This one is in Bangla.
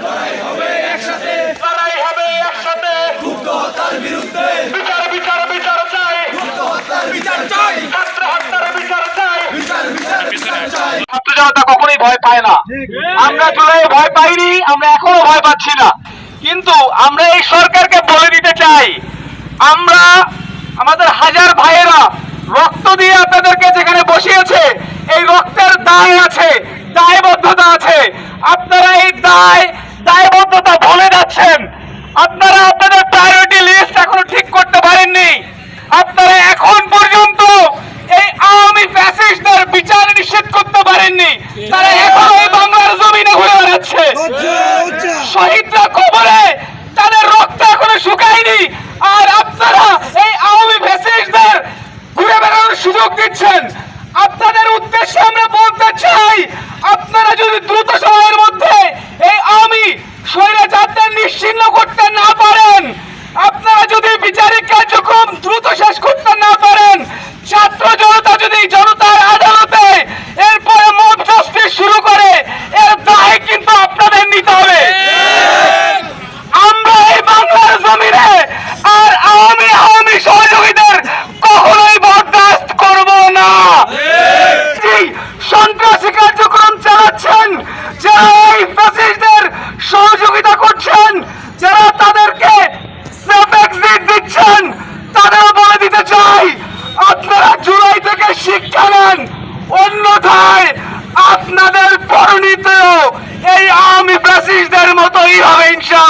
লড়াই হবে একসাথে গুপ্ত হত্যার বিরুদ্ধে বিচার বিচার বিচার চাই গুপ্ত হত্যার বিচার চাই ছাত্র হত্যার বিচার চাই বিচার বিচার বিচার চাই ছাত্র জনতা কখনোই ভয় পায় না। আমরা জুলাই ভয় পাইনি, আমরা এখনো ভয় পাচ্ছি না। কিন্তু আমরা এই সরকারকে বলে দিতে চাই, আমরা আমাদের হাজার ভাইয়েরা রক্ত দিয়ে আপনাদেরকে যেখানে বসিয়েছে, এই রক্তের দায় আছে, দায়বদ্ধতা আছে। আপনারা এই দায়বদ্ধতা ভুলে যাচ্ছেন। আপনারা আপনাদের প্রায়োরিটি লিস্ট এখনো ঠিক করতে পারেননি। আপনারা এখন পর্যন্ত এই আওয়ামী ফ্যাসিস্টদের বিচার নিশ্চিত করতে পারেননি। তারা এখন এই বাংলার জমিনে ঘুরে বেড়াচ্ছে। শহীদরা কবরে, তাদের রক্ত এখনো শুকায়নি, আর আপনারা এই আওয়ামী ফ্যাসিস্টদের ঘুরে বেড়ানোর সুযোগ দিচ্ছেন। আপনাদের উদ্দেশ্যে আমরা বলতে চাই, আপনারা যদি দ্রুত সময়ের মধ্যে এই আওয়ামী স্বৈরাচারদের নিশ্চিহ্ন করতে না পারেন, আপনারা যদি বিচারিক কার্যক্রম দ্রুত শেষ করতে না পারেন, ছাত্র জনতা যদি জনতার আদালতে এরপরে মব জাস্টিস শুরু করে, এর দায় কিন্তু আপনাদের নিতে হবে। আমরা এই বাংলার জমিনে আর আওয়ামী সহযোগীদের কখনোই বরদাস্ত করব না। সন্ত্রাসী কার্যক্রম চালাচ্ছেন, যারা এই ফ্যাসিস্টদের সহযোগিতা করছেন, যারা তাদেরকে সেফ এক্সিট দিচ্ছেন, তাদেরও বলে দিতে চাই, আপনারা জুলাই থেকে শিক্ষা নেন, অন্যথায় আপনাদের পরিণতিও এই আওয়ামী ফ্যাসিস্টদের মতোই হবে ইনশাআল্লাহ।